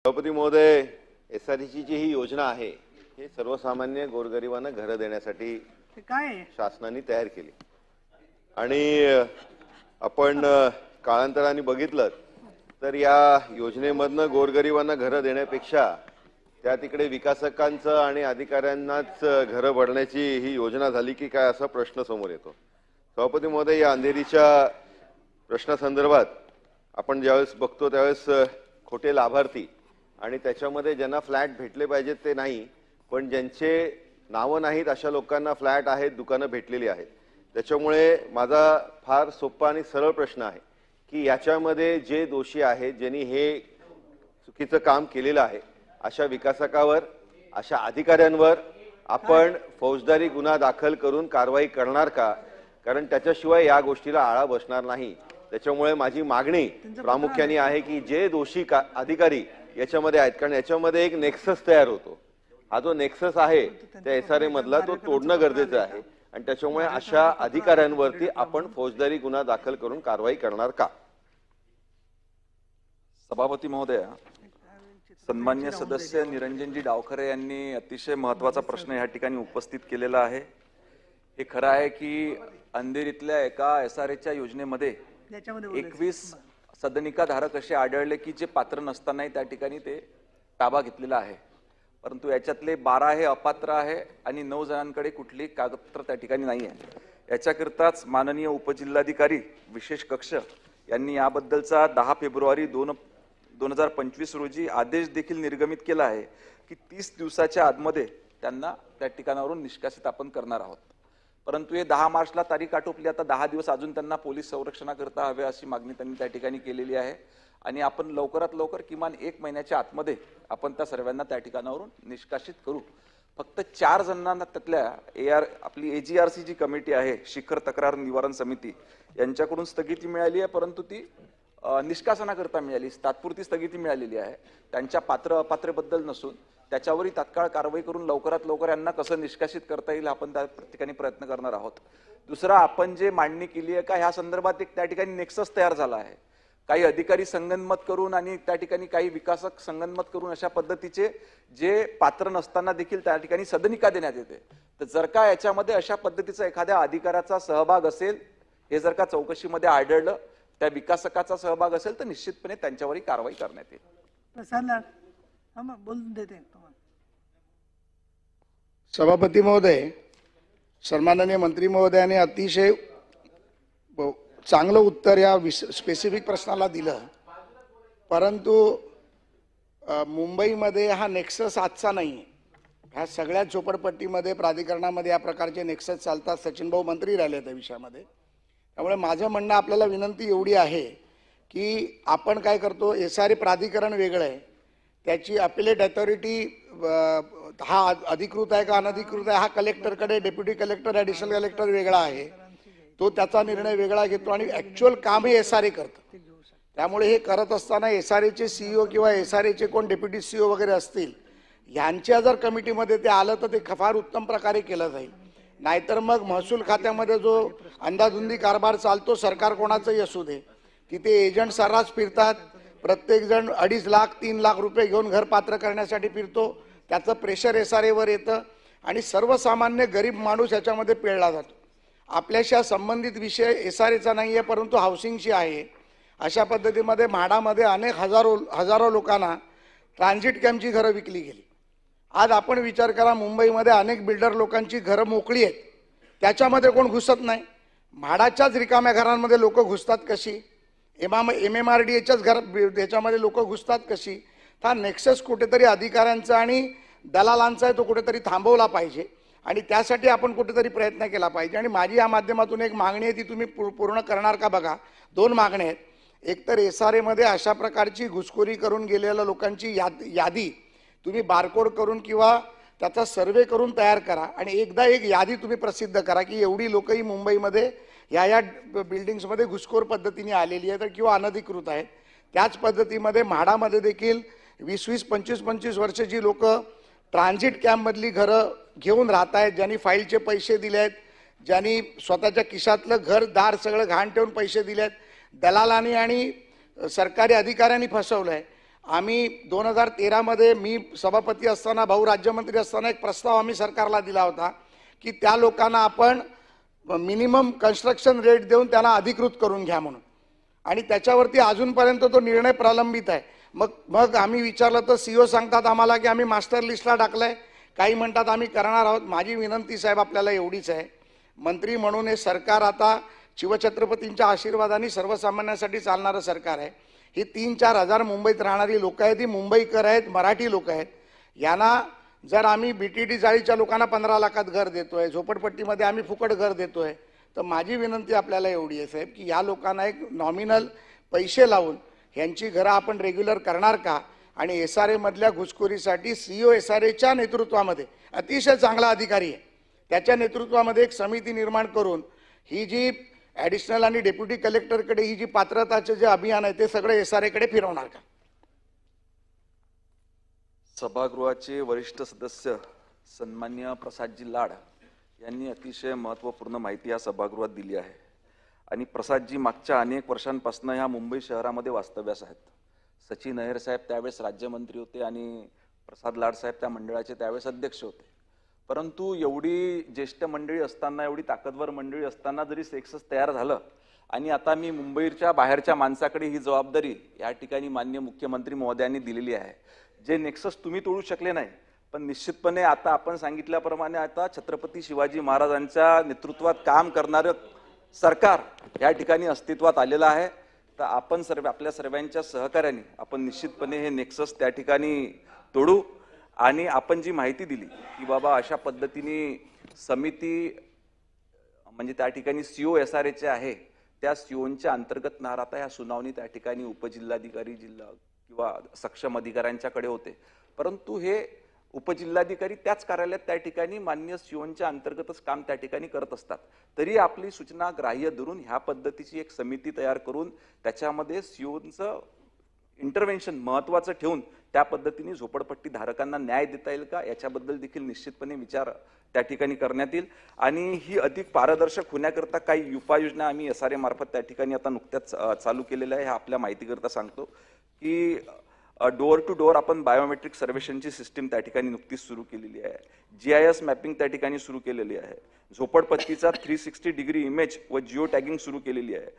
सभापती महोदय, एसआरटीची जी ही योजना आहे हे सर्वसामान्य गोरगरिबांना घरं देण्यासाठी शासनाने तयार केली आणि आपण काळांतराने बघितलं तर या योजनेमधनं गोरगरिबांना घरं देण्यापेक्षा त्या तिकडे विकासकांचं आणि अधिकाऱ्यांनाच घरं भरण्याची ही योजना झाली की काय असा प्रश्न समोर येतो। सभापती महोदय, या अंधेरीच्या प्रश्नासंदर्भात आपण ज्यावेळेस बघतो त्यावेळेस खोटे लाभार्थी आणि त्याच्यामध्ये ज्यांना फ्लॅट भेटले पाहिजेत ते नाही, पण ज्यांचे नावं नाहीत अशा लोकांना फ्लॅट आहेत, दुकानं भेटलेली आहेत। त्याच्यामुळे माझा फार सोपा आणि सरळ प्रश्न आहे की याच्यामध्ये जे दोषी आहेत, ज्यांनी हे चुकीचं काम केलेलं आहे अशा विकासकावर, अशा अधिकाऱ्यांवर आपण फौजदारी गुन्हा दाखल करून कारवाई करणार का? कारण त्याच्याशिवाय या गोष्टीला आळा बसणार नाही। त्याच्यामुळे माझी मागणी प्रामुख्याने आहे की जे दोषी अधिकारी याच्यामध्ये आहेत, कारण याच्यामध्ये एक नेक्सस तयार होतो, हा जो नेक्सस आहे त्या एसआरए मधला तो तोडणं गरजेचं आहे आणि त्याच्यामुळे अशा अधिकाऱ्यांवरती आपण फौजदारी गुन्हा दाखल करून कारवाई करणार का? सभापती महोदय, सन्मान्य सदस्य निरंजनजी डावखरे यांनी अतिशय महत्त्वाचा प्रश्न या ठिकाणी उपस्थित केलेला आहे। हे खरं आहे की अंधेरीतल्या एका एसआरएच्या योजनेमध्ये 21 सदनिका धारक असे आढळले की जे पात्र नसतानाही त्या ठिकाणी ते ताबा घेतलेला आहे, परंतु याच्यातले 12 हे अपात्र आहे आणि 9 जणांकडे कुठली कागदपत्र त्या ठिकाणी नाही आहे। याच्याकरताच माननीय उपजिल्हाधिकारी विशेष कक्ष यांनी याबद्दलचा 10 फेब्रुवारी 2025 रोजी आदेश देखील निर्गमित केला आहे की 30 दिवसाच्या आतमध्ये त्यांना त्या ठिकाणावरून निष्कासित आपण करणार आहोत। परंतु हे 10 मार्चला तारीख आटोपली, आता 10 दिवस अजून त्यांना पोलीस संरक्षणाकरता हवे अशी मागणी त्यांनी त्या ठिकाणी केलेली आहे आणि आपण लवकरात लवकर किमान 1 महिन्याच्या आतमध्ये आपण त्या सर्वांना त्या ठिकाणावरून निष्कासित करू। फक्त 4 जणांना त्यातल्या आपली एजीआरसी जी कमिटी आहे, शिखर तक्रार निवारण समिती, यांच्याकडून स्थगिती मिळाली आहे, परंतु ती निष्कासनाकरता मिळाली, तात्पुरती स्थगिती मिळालेली आहे। त्यांच्या पात्र अपात्रेबद्दल नसून त्याच्यावरही तात्काळ कारवाई करून लवकरात लवकर यांना कसं निष्कासित करता येईल आपण त्या ठिकाणी प्रयत्न करणार आहोत। दुसरा, आपण जे मांडणी केली आहे का ह्या संदर्भात एक त्या ठिकाणी नेक्सस तयार झाला आहे, काही अधिकारी संगनमत करून आणि त्या ठिकाणी काही विकासक संगनमत करून अशा पद्धतीचे जे पात्र नसताना देखील त्या ठिकाणी सदनिका देण्यात येते। तर जर का याच्यामध्ये अशा पद्धतीचा एखाद्या अधिकाऱ्याचा सहभाग असेल, हे जर का चौकशीमध्ये आढळलं, त्या विकासकाचा सहभाग असेल तर निश्चितपणे त्यांच्यावरही कारवाई करण्यात येईल। सभापती महोदय, सन्माननीय मंत्री महोदयाने अतिशय चांगलं उत्तर या स्पेसिफिक प्रश्नाला दिलं, परंतु मुंबईमध्ये हा नेक्सस आजचा नाही आहे। ह्या सगळ्या झोपडपट्टीमध्ये प्राधिकरणामध्ये या प्रकारचे नेक्सस चालतात। सचिन भाऊ मंत्री राहिले त्या विषयामध्ये, त्यामुळे माझं म्हणणं आपल्याला विनंती एवढी आहे की आपण काय करतो, एसआरए प्राधिकरण वेगळं आहे, त्याची अपिलेट अथॉरिटी हा अधिकृत आहे का अनधिकृत आहे हा कलेक्टरकडे, डेप्युटी कलेक्टर ॲडिशनल कलेक्टर वेगळा आहे, तो त्याचा निर्णय वेगळा घेतो आणि ॲक्च्युअल काम हे एसआरए करतं। त्यामुळे हे करत असताना एसआरएचे सीईओ किंवा एसआरएचे कोण डेप्युटी सीईओ वगैरे असतील, यांच्या जर कमिटीमध्ये ते आलं तर ते फार उत्तम प्रकारे केलं जाईल। नाहीतर मग महसूल खात्यामध्ये जो अंदाधुंदी कारभार चालतो, सरकार कोणाचंही असू दे, तिथे एजंट सर्रास फिरतात, प्रत्येक जण 2.5 लाख 3 लाख रुपये घेऊन घर पात्र करण्यासाठी फिरतो, त्याचं प्रेशर एसआरएवर येतं आणि सर्वसामान्य गरीब माणूस याच्यामध्ये पिळला जातो। आपल्याशी संबंधित विषय एसआरएचा नाही आहे, परंतु हाऊसिंगची आहे। अशा पद्धतीमध्ये म्हाडामध्ये अनेक हजारो लोकांना ट्रान्झिट कॅम्पची घरं विकली गेली। आज आपण विचार करा, मुंबईमध्ये अनेक बिल्डर लोकांची घरं मोकळी आहेत, त्याच्यामध्ये कोण घुसत नाही। म्हाडाच्याच रिकाम्या घरांमध्ये लोक घुसतात कशी, MMRDAच्याच त्याच्यामध्ये लोक घुसतात कशी? हा नेक्सस कुठेतरी अधिकाऱ्यांचा आणि दलालांचा आहे, तो कुठेतरी थांबवला पाहिजे आणि त्यासाठी आपण कुठेतरी प्रयत्न केला पाहिजे। आणि माझी या माध्यमातून एक मागणी आहे, ती तुम्ही पूर्ण करणार का बघा। 2 मागण्या आहेत। एक तर एसआरए मध्ये अशा प्रकारची घुसखोरी करून गेलेल्या लोकांची यादी तुम्ही बारकोड करून किंवा त्याचा सर्वे करून तयार करा आणि एकदा एक यादी तुम्ही प्रसिद्ध करा की एवढी लोकही मुंबईमध्ये या बिल्डिंग्समध्ये घुसखोर पद्धतीने आलेली आहेत किंवा अनधिकृत आहेत। त्याच पद्धतीमध्ये म्हाडामध्ये देखील 20-20, 25-25 वर्ष जी लोक ट्रान्झिट कॅम्पमधली घरं घेऊन राहत आहेत, ज्यांनी फाईलचे पैसे दिले आहेत, ज्यांनी स्वतःच्या खिशातलं घरदार सगळं घाण ठेवून पैसे दिले आहेत, दलालांनी आणि सरकारी अधिकाऱ्यांनी फसवलं आहे। आम्ही 2013 मध्ये मी सभापती असताना, भाऊ राज्यमंत्री असताना एक प्रस्ताव आम्ही सरकारला दिला होता की त्या लोकांना आपण मिनिमम कन्स्ट्रक्शन रेट देऊन त्यांना अधिकृत करून घ्या म्हणून, आणि त्याच्यावरती अजूनपर्यंत तो निर्णय प्रलंबित आहे. मग आम्ही विचारलं तर सीओ सांगतात आम्हाला की आम्ही मास्टर लिस्टला टाकलंय, काही म्हणतात आम्ही करणार आहोत. माझी विनंती साहेब आपल्याला एवढीच आहे, मंत्री म्हणून हे सरकार आता शिवछत्रपतींच्या आशीर्वादाने सर्वसामान्यांसाठी चालणारं सरकार आहे. ही 3-4 हजार मुंबईत राहणारी लोक आहेत, ही मुंबईकर आहेत, मराठी लोक आहेत. यांना जर आम्ही BTT जाळीच्या लोकांना 15 लाखात घर देतोय, झोपडपट्टीमध्ये आम्ही फुकट घर देतोय, तर माझी विनंती आपल्याला एवढी आहे साहेब की या लोकांना एक नॉमिनल पैसे लावून ह्यांची घरं आपण रेग्युलर करणार का? आणि SRA मधल्या घुसखोरीसाठी CEO SRAच्या नेतृत्वामध्ये अतिशय चांगला अधिकारी आहे, त्याच्या नेतृत्वामध्ये एक समिती निर्माण करून ही जी ॲडिशनल आणि डेप्युटी कलेक्टरकडे ही जी पात्रताचे जे अभियान आहे ते सगळं SRA कडे फिरवणार का? सभागृहाचे वरिष्ठ सदस्य सन्मान्य प्रसादजी लाड यांनी अतिशय महत्त्वपूर्ण माहिती या सभागृहात दिली आहे. आणि प्रसादजी मागच्या अनेक वर्षांपासून ह्या मुंबई शहरामध्ये वास्तव्यास आहेत. सचिन अय्यर साहेब त्यावेळेस राज्यमंत्री होते आणि प्रसाद लाड साहेब त्या मंडळाचे त्यावेळेस अध्यक्ष होते. परंतु एवढी ज्येष्ठ मंडळी असताना, एवढी ताकदवर मंडळी असताना जरी सेक्सस तयार झालं आणि आता मी मुंबईच्या बाहेरच्या माणसाकडे ही जबाबदारी या ठिकाणी माननीय मुख्यमंत्री महोदयांनी दिलेली आहे. जे नेक्सस तुम्ही तोडू शकले नाही, पण निश्चितपणे आता आपण सांगितल्याप्रमाणे आता छत्रपती शिवाजी महाराजांच्या नेतृत्वात काम करणारं सरकार या ठिकाणी अस्तित्वात आलेलं आहे. तर आपण आपल्या सर्वांच्या सहकार्याने आपण निश्चितपणे हे नेक्सस त्या ठिकाणी तोडू. आणि आपण जी माहिती दिली की बाबा अशा पद्धतीने समिती म्हणजे त्या ठिकाणी CEO SRAचे आहे, त्या CEOच्या अंतर्गत ना राहता ह्या सुनावणी त्या ठिकाणी उपजिल्हाधिकारी, जिल्हा किंवा सक्षम अधिकाऱ्यांच्याकडे होते. परंतु हे उपजिल्हाधिकारी त्याच कार्यालयात त्या ठिकाणी मान्य CEOच्या अंतर्गतच काम त्या ठिकाणी करत असतात. तरी आपली सूचना ग्राह्य धरून ह्या पद्धतीची एक समिती तयार करून त्याच्यामध्ये CEOचं इंटरव्हेन्शन महत्त्वाचं ठेवून त्या पद्धतीने झोपडपट्टी धारकांना न्याय देता येईल का याच्याबद्दल देखील निश्चितपणे विचार त्या ठिकाणी करण्यात येईल. आणि ही अधिक पारदर्शक होण्याकरता काही उपाययोजना आम्ही SRA मार्फत त्या ठिकाणी आता नुकत्याच चालू केलेल्या आहे. ह्या आपल्या माहितीकरता सांगतो की डोअर टू डोअर आपण बायोमेट्रिक सर्वेक्षणची सिस्टीम त्या ठिकाणी नुकतीच सुरू केलेली आहे. GIS मॅपिंग त्या ठिकाणी सुरू केलेली आहे. झोपडपट्टीचा 360 डिग्री इमेज व जिओ टॅगिंग सुरू केलेली आहे.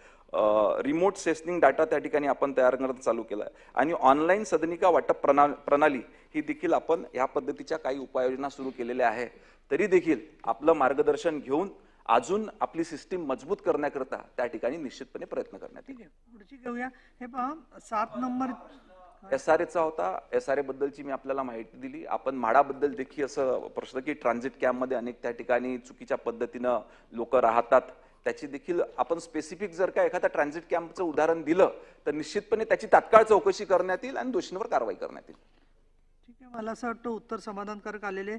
रिमोट सेन्सिंग डाटा त्या ठिकाणी आपण तयार करणं चालू केला आहे. आणि ऑनलाईन सदनिका वाटप प्रणाली ही देखील आपण या पद्धतीच्या काही उपाययोजना सुरू केलेल्या आहे. तरी देखील आपलं मार्गदर्शन घेऊन अजून आपली सिस्टीम मजबूत करण्याकरता त्या ठिकाणी निश्चितपणे प्रयत्न करण्यात येईल. पुढची घेऊया. हे पहा 7 नंबर SRAचा होता. SRA बद्दलची मी आपल्याला माहिती दिली. आपण म्हाडाबद्दल देखील असं प्रश्न की ट्रान्झिट कॅम्पमध्ये अनेक त्या ठिकाणी चुकीच्या पद्धतीनं लोक राहतात, त्याची देखील आपण स्पेसिफिक जर का एखाद्या ट्रान्झिट कॅम्पचं उदाहरण दिलं तर निश्चितपणे त्याची तात्काळ चौकशी करण्यात येईल आणि दोषींवर कारवाई करण्यात येईल. ठीक आहे, मला असं वाटतं उत्तर समाधानकारक आलेले.